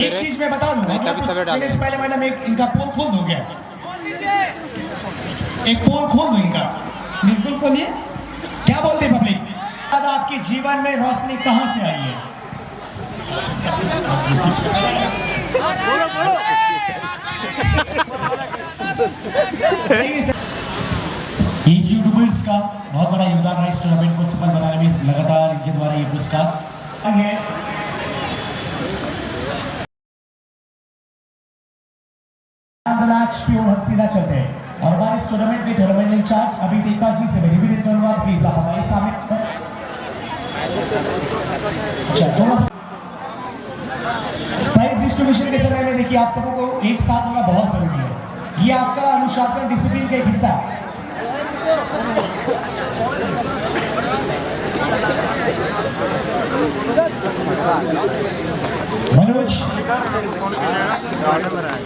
एक चीज मैं बता दूं, मैंने से पहले मैडम एक इनका पोल खोल दूं क्या? एक पोल खोल दूं इनका? बिल्कुल खोलिए। क्या बोलते हैं पब्लिक? आपके जीवन में रोशनी कहां से आई है? ये यूट्यूबर्स का बहुत बड़ा योगदान रहा इस टूर्नामेंट को सफल बनाने में। लगातार इनके द्वारा ये पुरस्कार है। मैच की ओर हम सीधा चलते हैं और हमारे इस टूर्नामेंट के टूर्नामेंट इंचार्ज अभी टीका जी से मैं निवेदन करूंगा, प्लीज आप हमारे सामने प्राइज डिस्ट्रीब्यूशन के समय में देखिए आप सबको एक साथ होना बहुत जरूरी है। ये आपका अनुशासन डिसिप्लिन का एक हिस्सा है। मनोज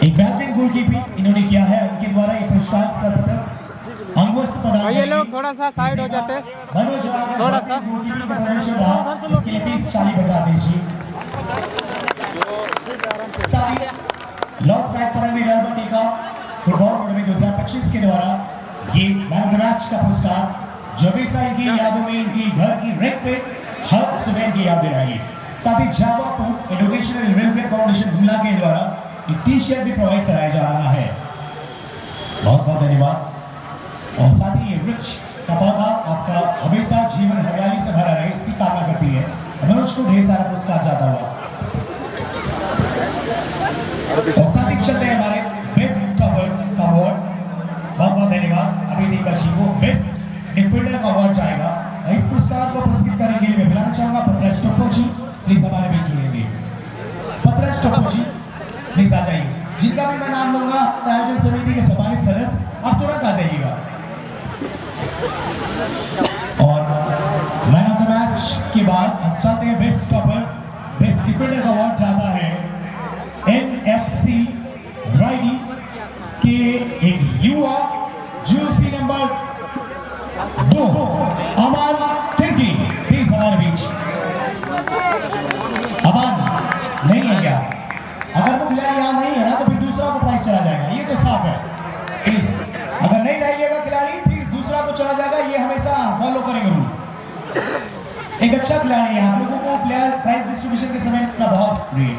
एक बेहतरीन गोलकीपिंग इन्होंने किया है, उनके द्वारा ये पुरस्कार सर्वप्रथम अंगवस्त्र प्रदान। ये लोग थोड़ा सा साइड हो जाते हैं, मनोज थोड़ा सा गोलकीपिंग का प्रदर्शन रहा, इसके लिए प्लीज ताली बजा दीजिए। लॉर्ड्स राइट परमवीर अल्बर्टी का फुटबॉल टूर्नामेंट 2025 के द्वारा ये मैन ऑफ द मैच का पुरस्कार जो हमेशा इनकी यादों में इनकी घर की रेक पे हर सुबह की याद दिलाएगी। साथ ही Javapur educational welfare foundation Gumla के द्वारा एक टी शर्ट भी प्रोवाइड कराया जा रहा है। बहुत बहुत धन्यवाद। और साथ ही ये वृक्ष का पौधा आपका हमेशा जीवन हरियाली से भरा रहे इसकी कामना करती है। मनोज को ढेर सारा पुरस्कार जाता हुआ। और साथ ही चलते हैं हमारे बेस्ट कवर का अवार्ड। बहुत बहुत धन्यवाद। अभी दीपा जी को बेस्ट डिफेंडर का अवार्ड जाएगा। इस पुरस्कार को पुरस्कृत करने के लिए मैं बुलाना चाहूंगा पत्रस टोफो जी, प्लीज हमारे बीच जुड़ेंगे। पत्रस टोफो जी प्लीज आ जाइए, जिनका भी मैं नाम लूंगा आयोजन समिति के सम्मानित सदस्य आप तुरंत आ जाइएगा। और मैन ऑफ द मैच के बाद हम चलते हैं बेस्ट टॉपर बेस्ट डिफेंडर का अवार्ड जाता है एनएफसी राइडी के एक युवा juicy number 2 Aman Tirkey, please हमारे बीच। अमान नहीं है क्या? अगर वो खिलाड़ी यहाँ नहीं है ना तो फिर दूसरा को प्राइस चला जाएगा, ये तो साफ है। प्लीज अगर नहीं रहिएगा खिलाड़ी फिर दूसरा को चला जाएगा, ये हमेशा फॉलो करेंगे रूल। एक अच्छा खिलाड़ी है, आप लोगों को प्लेयर प्राइज डिस्ट्रीब्यूशन के समय इतना बहुत जरूरी है।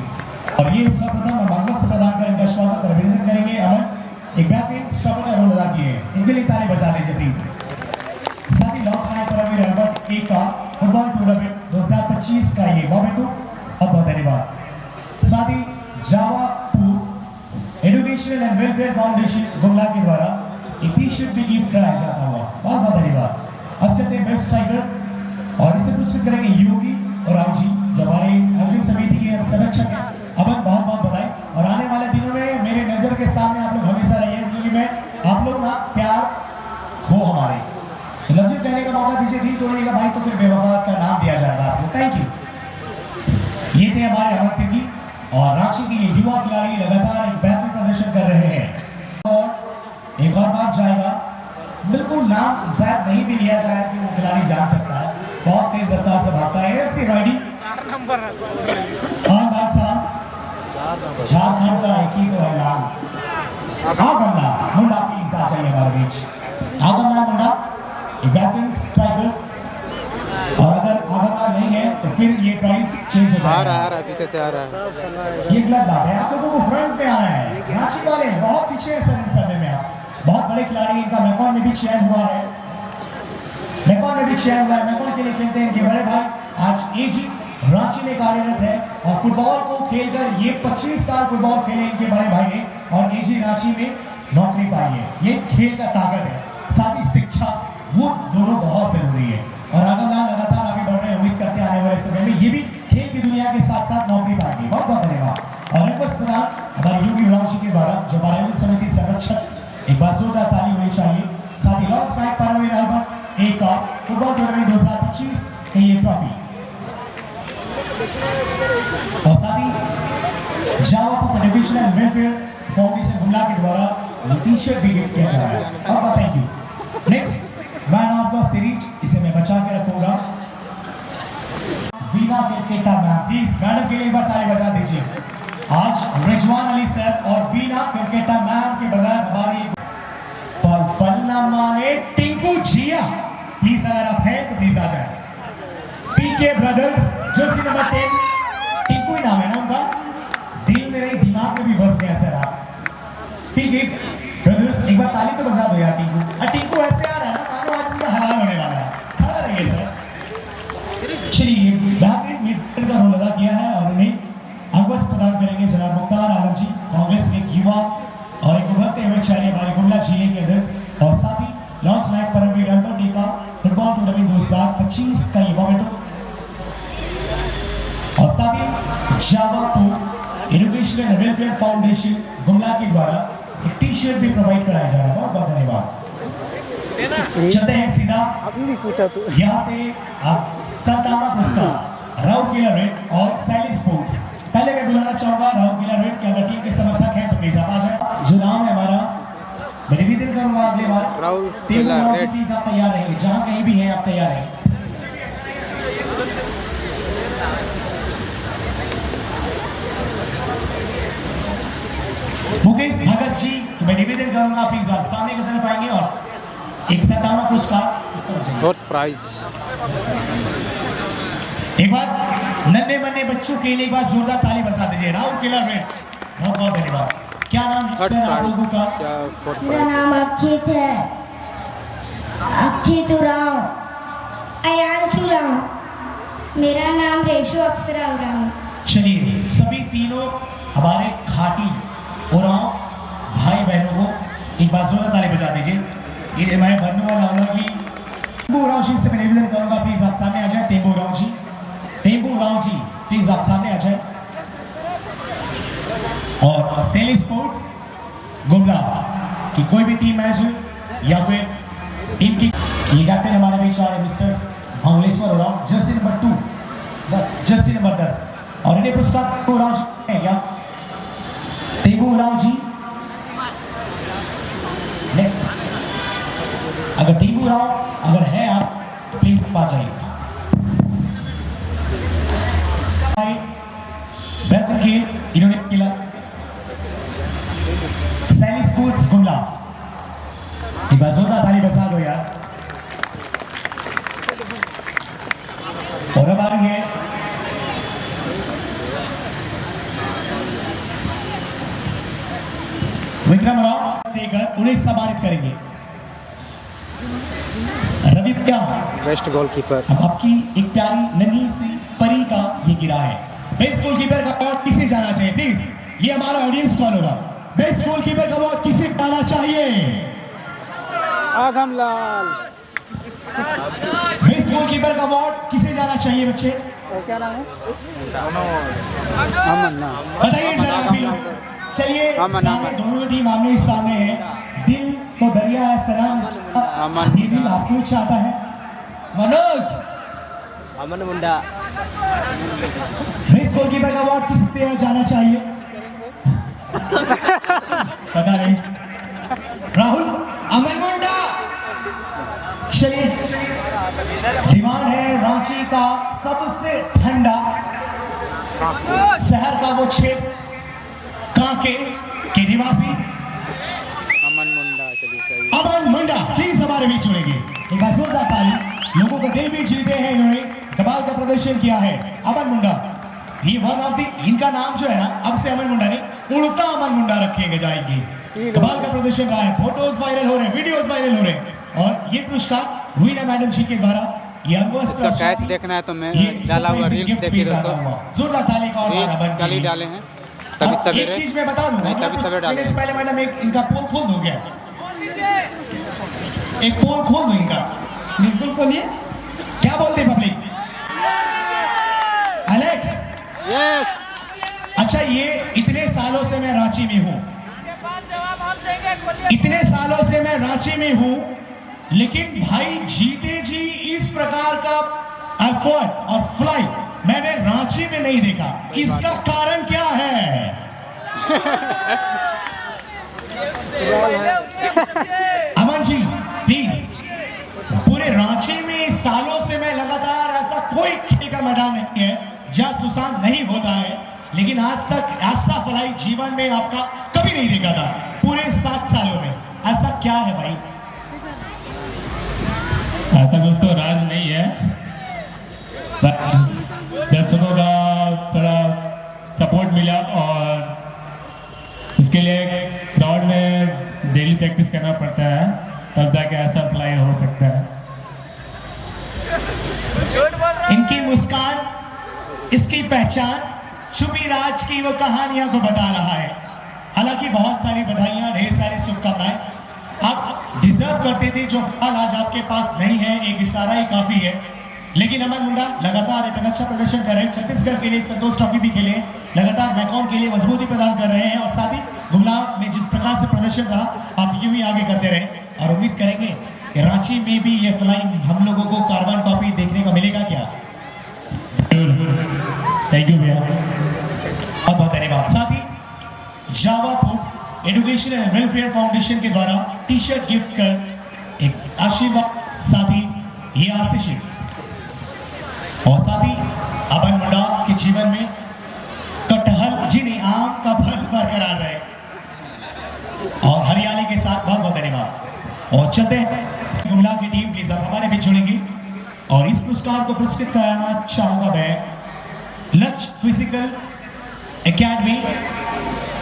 और ये सर्वप्रथम हम अंगवस्त्र प्रदान कर इनका स्वागत और अभिनंदन करेंगे। अमन एक बेहतरीन स्टॉपर का रोल अदा किए, इनके लिए ताली बजा लीजिए प्लीज। साथ ही लॉर्ड्स राइट परमवीर अल्बर्ट ए का फुटबॉल टूर्नामेंट 2025 का ये मोमेंटो बहुत बहुत धन्यवाद। साथ ही Javapur educational and welfare foundation Gumla के द्वारा एक टी शर्ट भी गिफ्ट कराया जाता हुआ, बहुत बहुत धन्यवाद। अब चलते हैं बेस्ट स्ट्राइकर और इसे पुरस्कृत करेंगे योगी और राव जी जो हमारे आयोजन समिति के संरक्षक हैं। अमन बहुत बहुत बधाई। और आने वाले दिनों में मेरे नजर के सामने आप लोग हमेशा रहिए, क्योंकि मैं आप लोग ना प्यार हो हमारे लव यू कहने का मौका दीजिए, दिल तोड़िएगा भाई तो फिर बेवफा का नाम दिया जाएगा आपको। Thank you. ये थे हमारे अमन तिर्की और रांची के ये युवा खिलाड़ी लगातार एक बेहतरीन प्रदर्शन कर रहे हैं। और एक और बात जाएगा, बिल्कुल नाम शायद नहीं भी लिया जाए कि वो खिलाड़ी जान सकता है, बहुत तेज रफ्तार से भागता है। एफसी राइडी खान बादशाह झारखंड का एक ही तो है नाम आगमला मुंडा, प्लीज आ जाइए हमारे बीच। आगमला मुंडा एक बेहतरीन स्ट्राइकर, और अगर आगमला नहीं है तो फिर ये प्राइस चेंज हो जाएगा। आ रहा है पीछे से आ रहा है। ये गलत बात है, आप लोगों को फ्रंट पे आना है। रांची वाले बहुत पीछे है सर, इन समय में आप बहुत बड़े खिलाड़ी, इनका मैकॉन में भी चयन हुआ है, मैकॉन में भी चयन हुआ है, मैकॉन के लिए खेलते हैं इनके बड़े भाई। आज एजी रांची में कार्यरत है और फुटबॉल को खेलकर ये 25 साल फुटबॉल खेले इनके बड़े भाई ने, और एजी रांची में नौकरी पाई है। ये खेल का ताकत है, साथ ही शिक्षा, वो दोनों बहुत जरूरी है। और आगमलाल लगातार आगे बढ़ रहे हैं, उम्मीद करते हैं आने वाले समय में ये भी खेल की दुनिया के साथ साथ नौकरी पाएंगे। बहुत बहुत धन्यवाद। और अंगवस्त्र प्रदान हमारे योगी राव जी के द्वारा जो हमारे आयोजन समिति संरक्षक, एक बार जोरदार ताली होनी चाहिए। साथ ही लॉर्ड्स राइट परमवीर अल्बर्ट ए का फुटबॉल टूर्नामेंट 2025 की ये ट्रॉफी, और साथ ही Javapur educational welfare foundation Gumla के द्वारा टी शर्ट भी गिफ्ट किया जा रहा है। अब thank you. Next man of the series, इसे मैं बचा के रखूंगा, वीना केटा मैम, प्लीज मैडम के लिए एक बार ताली बजा दीजिए। आज रिजवान अली सर और बीना क्रिकेटर मैम के बगैर हमारी पलना माने टिंकू जिया, प्लीज अगर आप हैं तो प्लीज आ जाए। पीके ब्रदर्स जर्सी नंबर 10, टिंकू ही नाम है ना उनका, दिल में नहीं दिमाग में भी बस गया सर आप। पीके ब्रदर्स एक बार ताली तो बजा दो यार टिंकू। टिंकू ऐसे आ रहा है ना मानो आज इसका हलाल होने वाला है। खड़ा रहिए सर। चलिए बेहतरीन मिडफील्डर का रोल अदा किया है और उन्हें अगवस प्रदान करेंगे जनाब मुख्तार आलम जी, कांग्रेस के युवा और एक उभरते हुए चेहरे हमारे गुमला जिले के अंदर, और साथ ही लॉन्च नायक परमवीर अल्बर्ट डे का फुटबॉल टूर्नामेंट 2025 का ये मोमेंटम, और साथ ही जावा को education and welfare foundation Gumla के द्वारा एक टी शर्ट भी प्रोवाइड कराया जा रहा है। बहुत बहुत धन्यवाद। चलते हैं सीधा यहाँ से आप सत्तावना पुरस्कार राउरकेला रेड और सैली स्पोर्ट्स। पहले मैं बुलाना चाहूंगा राउरकेला रेड के अगर टीम के समर्थक हैं तो प्लीज आप आ जाए। जो नाम है हमारा, मैं निवेदन करूंगा अगली बार राउरकेला रेड, प्लीज आप तैयार रहेंगे, जहां कहीं भी हैं आप तैयार रहेंगे। मुकेश भगत जी तो मैं निवेदन करूंगा प्लीज आप सामने की तरफ आएंगे और एक सत्तावना पुरस्कार फोर्थ प्राइज। एक बार नन्हे मन्ने बच्चों के लिए एक बार जोरदार ताली बजा दीजिए। राउरकेला रेड, बहुत बहुत धन्यवाद। क्या नाम है थर्ड सर आप लोगों का? प्राइज। मेरा नाम अक्षित है, अक्षित उरांव, अयांश उरांव। मेरा नाम रेशु अप्सरा उरांव। चलिए सभी तीनों हमारे खाटी उरांव भाई बहनों को एक बार जोरदार ताली बजा दीजिए। ये मैं बनने वाला हूँ कि तेंबू उरांव जी से मैं निवेदन करूंगा प्लीज आप सामने आ जाए। तेंबू उरांव जी, तेंबू उरांव जी प्लीज आप सामने आ जाए। और सैली स्पोर्ट्स गुमला की कोई भी टीम मैनेजर या फिर टीम की ये कैप्टन हमारे बीच आ रहे mister Mangleshwar Oraon, Jersey number 2 10, Jersey number 10, और इन्हें पुरस्कार उरांव जी है क्या? तेंबू उरांव जी नेक्स्ट, अगर तेंबू उरांव अगर है आप तो प्लीज आ जाइए। बैकअप के इन्होंने किला सैली स्पोर्ट्स गुमला, एक बार जोरदार ताली बजा दो यार। और अब आ रही है विक्रम राव देकर उन्हें सम्मानित करेंगे। रवि क्या बेस्ट गोलकीपर। अब आपकी एक प्यारी नन्ही सी परी का ये गिरा है। बेस्ट गोलकीपर का अवार्ड किसे जाना चाहिए प्लीज? ये हमारा ऑडियंस कॉल होगा। बेस्ट गोलकीपर का अवार्ड किसे जाना चाहिए? आगम लाल। बेस्ट गोलकीपर का अवार्ड किसे जाना चाहिए बच्चे? क्या नाम है? अमन ना बताइए जरा अभी लोग। चलिए सामने दोनों टीम आमने सामने है। दिल तो दरिया है सलाम, ये दिल आपको ही चाहता है। मनोज अमन मुंडा। बेस्ट गोलकीपर का अवार्ड किसे जाना चाहिए? पता नहीं। राहुल अमन मुंडा। चलिए डिमांड है रांची का सबसे ठंडा शहर का वो क्षेत्र कांके के निवासी अमन मुंडा। चलिए सही। अमन मुंडा प्लीज हमारे बीच जुड़ेंगे। एक बार जोरदार ताली। लोगों को दिल भी जीते हैं इन्होंने, कमाल का प्रदर्शन किया है। अमन मुंडा ये वन ऑफ द, इनका नाम जो है ना अब से अमन मुंडा नहीं उड़ता अमन मुंडा रखेंगे जाएंगे। कमाल का प्रदर्शन रहा है, फोटोज वायरल हो रहे हैं, वीडियोस वायरल हो रहे हैं। और ये पुरस्कार रूहीना मैडम जी के द्वारा ये इसका कैच देखना है तो मैं डाला हुआ रील्स देखिए दोस्तों। जोरदार ताली का और रील्स कल ही डाले हैं तभी एक सवेरे। चीज मैं बता दूं, नहीं, तभी सवेरे डाले। मैंने पहले मैडम एक इनका पोल खोल दूं क्या? एक पोल खोल दूं इनका? बिल्कुल खोलिए। क्या बोलते हैं पब्लिक? Alex yes. अच्छा ये इतने सालों से मैं रांची में हूँ, इतने सालों से मैं रांची में हूँ, लेकिन भाई जीते जी इस प्रकार का एफर्ट और फ्लाइट मैंने रांची में नहीं देखा। इसका कारण क्या है? अमन जी प्लीज, पूरे रांची में सालों से मैं लगातार ऐसा कोई खेल का मैदान नहीं है जहां सुसान नहीं होता है, लेकिन आज तक ऐसा फलाई जीवन में आपका कभी नहीं देखा था पूरे 7 सालों में। ऐसा क्या है भाई? ऐसा कुछ तो राज नहीं है, बस दर्शकों का थोड़ा सपोर्ट मिला और उसके लिए क्राउड में डेली प्रैक्टिस करना पड़ता है, तब जाके ऐसा फ्लाई हो सकता है। इनकी मुस्कान, इसकी पहचान छुपी राज की वो कहानियां को बता रहा है। हालांकि बहुत सारी बधाइयां, ढेर सारी शुभकामनाएं। आप डिजर्व करते थे जो फल आज आपके पास नहीं है, एक इशारा ही काफी है। लेकिन अमन मुंडा लगातार एक अच्छा प्रदर्शन कर रहे हैं। छत्तीसगढ़ के लिए संतोष ट्रॉफी भी खेले, लगातार मैकॉन के लिए मजबूती प्रदान कर रहे हैं और साथ ही गुमला में जिस प्रकार से प्रदर्शन रहा आप यूं ही आगे करते रहे और उम्मीद करेंगे कि रांची में भी ये फ्लाइंग हम लोगों को कार्बन कॉपी देखने को मिलेगा क्या? थैंक यू भैया, बहुत बहुत धन्यवाद। साथ ही जावा food education and welfare foundation के द्वारा टी शर्ट गिफ्ट कर एक आशीर्वाद, साथ ही ये आशीष और साथ ही अमन मुंडा के जीवन में कटहल जी ने आम का फल बरकरार रहे और हरियाली के साथ बहुत बहुत धन्यवाद। और चलते हैं गुमला की टीम प्लीज अब हमारे बीच जुड़ेंगी और इस पुरस्कार को पुरस्कृत कराना चाहूंगा मैं लक्ष्य फिजिकल एकेडमी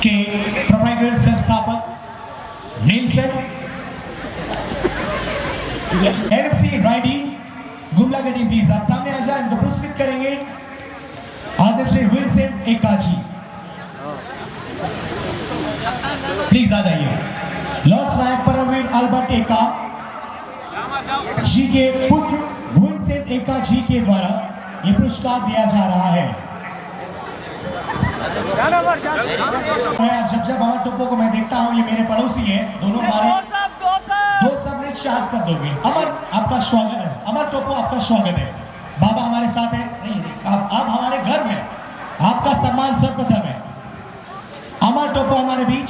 के प्रोप्राइटर संस्थापक नेल्सन एनएफसी राइडिंग गुमला की टीम प्लीज आप सामने आ जाए, इनको पुरस्कृत करेंगे आदर्श विंसेंट एकाजी, प्लीज आ जाइए। लॉर्ड्स नायक परमवीर अल्बर्ट एका जी के पुत्र विंसेंट एका जी के द्वारा ये पुरस्कार दिया जा रहा है। जब जब अमर टोपो को मैं देखता हूँ, ये मेरे पड़ोसी हैं, दोनों हमारे दो सब ने 4 शब्द हो गए। अमर आपका स्वागत है, अमर टोपो आपका स्वागत है। बाबा हमारे साथ है, नहीं आप हमारे घर में, आपका सम्मान सर्वप्रथम है। अमर टोपो हमारे बीच,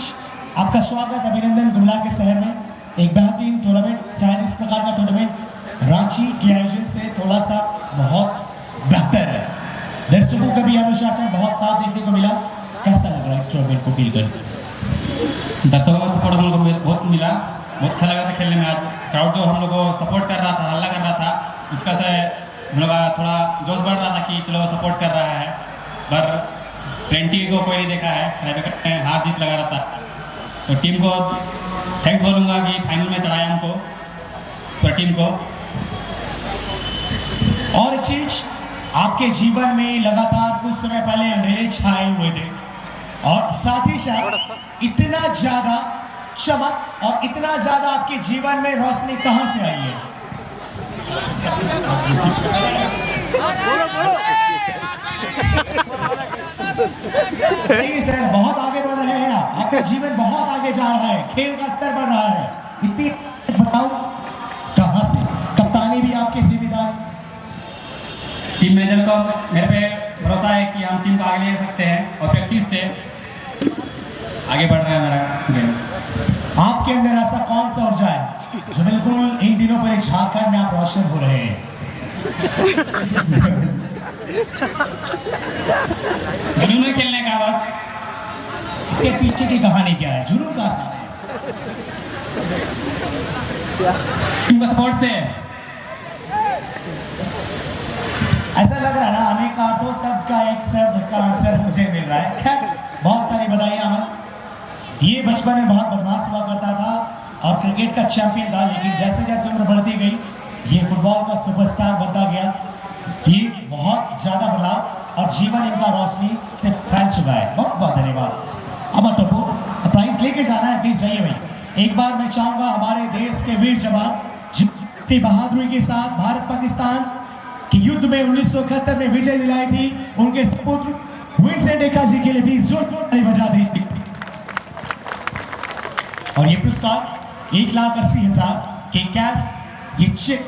आपका स्वागत, अभिनंदन। गुमला के शहर में एक बेहतरीन टूर्नामेंट, शायद इस प्रकार का टूर्नामेंट रांची के आयोजन से थोड़ा सा बहुत बेहतर है। दर्शकों का भी अनुशासन बहुत साथ देखने को मिला। कैसा लग रहा है इस टूर्नामेंट को फील कर? दर्शकों का सपोर्ट हम लोग को बहुत मिला, बहुत अच्छा लगा था खेलने में। आज क्राउड जो हम लोग को सपोर्ट कर रहा था, हल्ला कर रहा था, उसका से हम लोग का थोड़ा जोश बढ़ रहा था कि चलो सपोर्ट कर रहा है। पर 20 को कोई नहीं देखा है, टाइब्रेकर में हार जीत लगा रहा था। तो टीम को थैंक्स बोलूँगा कि फाइनल में चढ़ाया हमको, तो टीम को। और एक चीज, आपके जीवन में लगातार कुछ समय पहले अंधेरे छाए हुए थे और साथ ही साथ इतना ज्यादा चमक और इतना ज्यादा आपके जीवन में रोशनी कहां से आई है? नहीं सर, बहुत आगे बढ़ रहे हैं आप, आपका जीवन बहुत आगे जा रहा है, खेल का स्तर बढ़ रहा है। इतनी बताओ कहां से? कप्तानी भी आपकी जिम्मेदारी। टीम मैनेजर को मेरे पे भरोसा है कि हम टीम को आगे ले सकते हैं और प्रैक्टिस से आगे बढ़ रहा है हमारा गेम। आपके अंदर ऐसा कौन सा ऊर्जा है जो बिल्कुल इन दिनों पर झारखंड में आप रोशन हो रहे हैं? जुनून में खेलने का बस। इसके पीछे की कहानी क्या है? जुनून कहां से है? टीम का सपोर्ट से। ऐसा लग रहा है ना, अनेक अर्थों शब्द का एक शब्द का आंसर मुझे मिल रहा है। खैर, बहुत सारी बधाइयां अमन। ये बचपन में बहुत बदमाश हुआ करता था और क्रिकेट का चैंपियन था, लेकिन जैसे जैसे उम्र बढ़ती गई ये फुटबॉल का सुपरस्टार बनता गया। ये बहुत ज्यादा बदलाव और जीवन इनका रोशनी से फैल चुका है। बहुत बहुत धन्यवाद। अमर टोपो प्राइज लेके जाना है, प्लीज जाइए भाई। एक बार मैं चाहूंगा हमारे देश के वीर जवान जिनकी बहादुरी के साथ भारत पाकिस्तान की युद्ध में 1971 में विजय दिलाई थी, उनके सुपुत्र विंसेंट एका जी के लिए भी जोरदार बजा दी। और ये पुरस्कार 1,80,000 के कैश ये चेक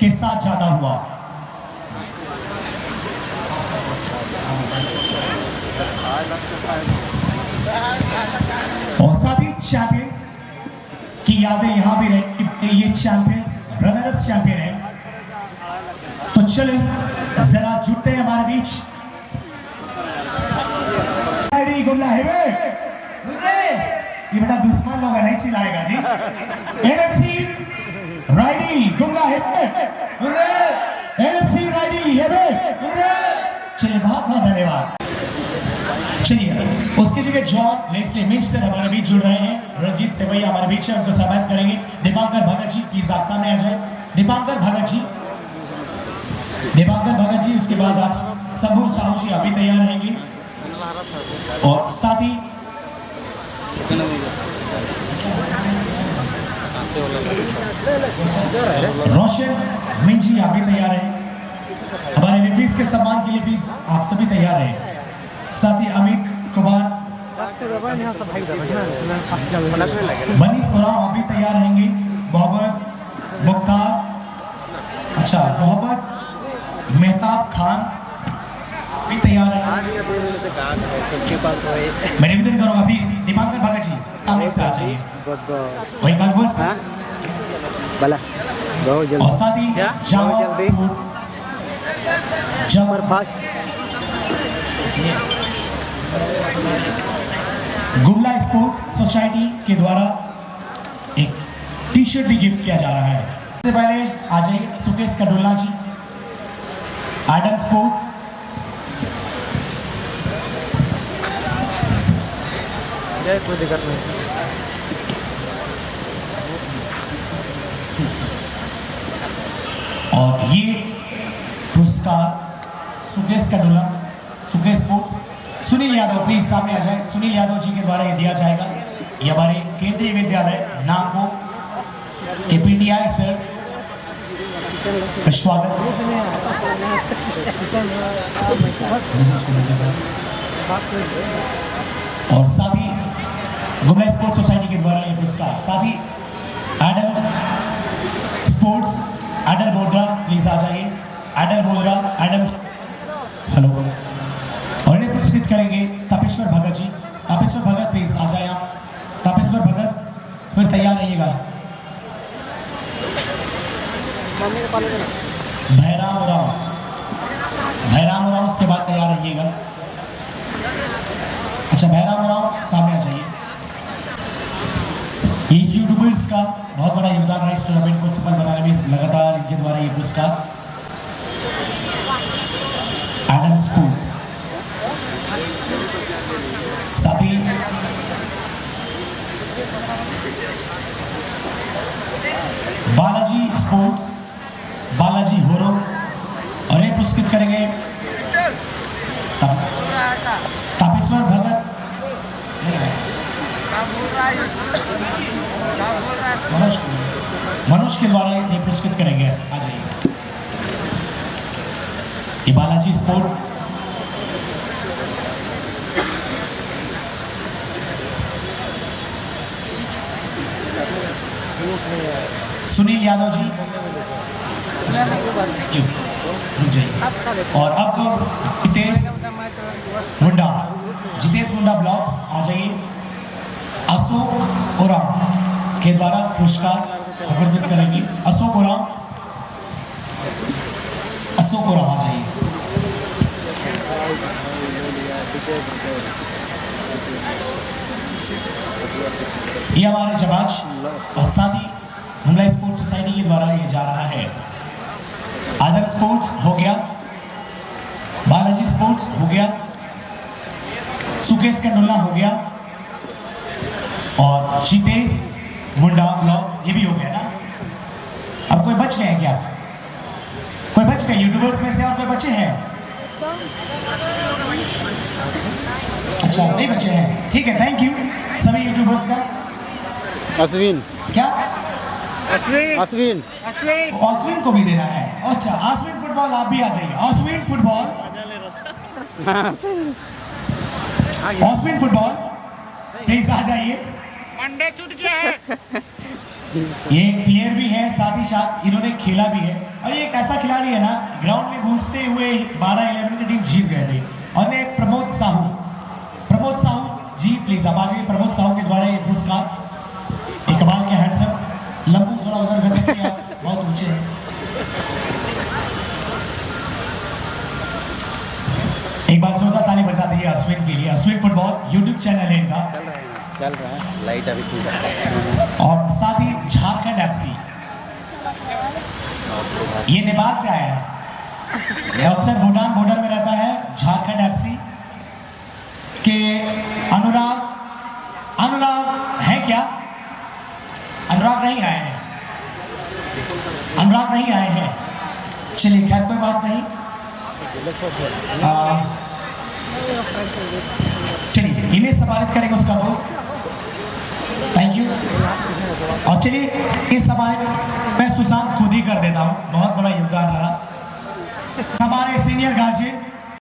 के साथ ज्यादा हुआ। और साथ ही चैंपियंस की यादें यहां भी रही। ये चैंपियंस रनर अप चैंपियन है। तो चले जरा जुटते हैं हमारे बीच। गुमला हेवे ये बेटा दुश्मन लोग है, नहीं चिल्लाएगा जी। एनएफसी राइडी गुमला हेवे एनएफसी राइडी हेवे। चलिए बहुत बहुत धन्यवाद। चलिए उसकी जगह जॉन लेस्ली मिंच से हमारे बीच जुड़ रहे हैं। रंजीत सेवैया हमारे बीच है, उनको स्वागत करेंगे। दीपांकर भगत जी प्लीज आप सामने आ जाए। दीपांकर भगत जी, दीपांकर भगत जी, उसके बाद आप शंभू साहू जी अभी तैयार रहेंगे और साथ ही रोशन मिंच जी अभी तैयार है। हमारे रिफीज के सम्मान के लिए प्लीज आप सभी तैयार हैं। साथ ही अमित कुमार मनीष उरांव अभी तैयार रहेंगे। मोहम्मद मुख्तार, अच्छा मोहम्मद मेहताब खान भी तैयार है। मैं निवेदन करूंगा प्लीज दीपांकर भगत जी सामने आ जाइए। वही कागज और साथ ही super fast Gumla sport society के द्वारा एक टी शर्ट भी गिफ्ट किया जा रहा है। सबसे पहले आ जाइए सुकेश कडोला जी, आइडल स्पोर्ट्स। कोई दिक्कत नहीं। और ये पुरस्कार सुकेश कडोला, सुकेश स्पोर्ट्स। सुनील यादव प्लीज सामने आ जाए। सुनील यादव जी के द्वारा ये दिया जाएगा। ये हमारे केंद्रीय विद्यालय नागो के पीटीआई सर का स्वागत। और साथ ही गुमला स्पोर्ट्स सोसाइटी के द्वारा ये पुरस्कार। साथ ही एडल स्पोर्ट्स, एडल बोधरा प्लीज आ जाइए। एडल बोधरा, एडल हेलो। और इन्हें पुरस्कृत करेंगे तपेश्वर भगत जी। तपेश्वर भगत प्लीज आ जाए आप। तपेश्वर भगत फिर तैयार रहिएगा। भैराम राव, भैराम राव उसके बाद तैयार रहिएगा। अच्छा भैराम राव सामने आ जाइए। ये यूट्यूबर्स का बहुत बड़ा योगदान रहा इस टूर्नामेंट को सफल बनाने में। लगातार इनके द्वारा ये पुरस्कार। एडम स्पोर्ट्स, साथ ही बालाजी स्पोर्ट्स, बालाजी होरो। और ये पुरस्कृत करेंगे तापेश्वर भगत, मनोज के द्वारा ये पुरस्कृत करेंगे। आ जाइए। ये बालाजी स्पोर्ट, सुनील यादव जी रुक जाइए। और अब जितेश मुंडा, जितेश मुंडा ब्लॉक्स आ जाइए। अशोक ओराम के द्वारा पुरस्कार प्रवर्तित करेंगे। अशोक ओराम, अशोक ओराम आ जाइए। ये हमारे जवाज और साथ ही गुमला स्पोर्ट्स सोसाइटी के द्वारा ये जा रहा है। आदर स्पोर्ट्स हो गया, बालाजी स्पोर्ट्स हो गया, सुकेश कंडोला हो गया और जितेश मुंडा ब्लॉक ये भी हो गया ना। अब कोई बच गए हैं क्या? कोई बच गए यूट्यूबर्स में से? और कोई बचे हैं? अच्छा नहीं बचे हैं, ठीक है। थैंक यू सभी यूट्यूबर्स का। अश्विन, क्या अश्विन, अश्विन को भी देना है? अच्छा अश्विन फुटबॉल आप भी आ जाइए। Ashwin football, Ashwin football please आ जाइए। अंडे छूट गया है। ये प्लेयर भी है, साथ ही साथ इन्होंने खेला भी है। और ये एक ऐसा खिलाड़ी है ना, ग्राउंड में घुसते हुए 12-11 की टीम जीत गए थे। और ने प्रमोद साहू, प्रमोद साहू जी प्लीज आप आ जाइए। प्रमोद साहू के द्वारा ये पुरस्कार। एक कमाल के हैंडसम, लंबू थोड़ा उधर कर सकते हैं आप, बहुत ऊंचे हैं। एक बार जोरदार ताली बजा दीजिए अश्विन के लिए। अश्विन फुटबॉल यूट्यूब चैनल है इनका, चल रहा है लाइट अभी ठीक है। और साथ ही झारखंड एफसी, ये नेपाल से आया है, ये अक्सर भूटान बॉर्डर में रहता है। झारखंड एफसी के अनुराग है क्या? अनुराग नहीं आए हैं, अनुराग नहीं आए हैं। चलिए खैर कोई बात नहीं। चलिए इन्हें सम्मानित करेंगे उसका दोस्त। Thank you. और चलिए इस सम्मानित मैं सुशांत खुद ही कर देता हूँ, बहुत बड़ा योगदान रहा हमारे सीनियर गार्जियन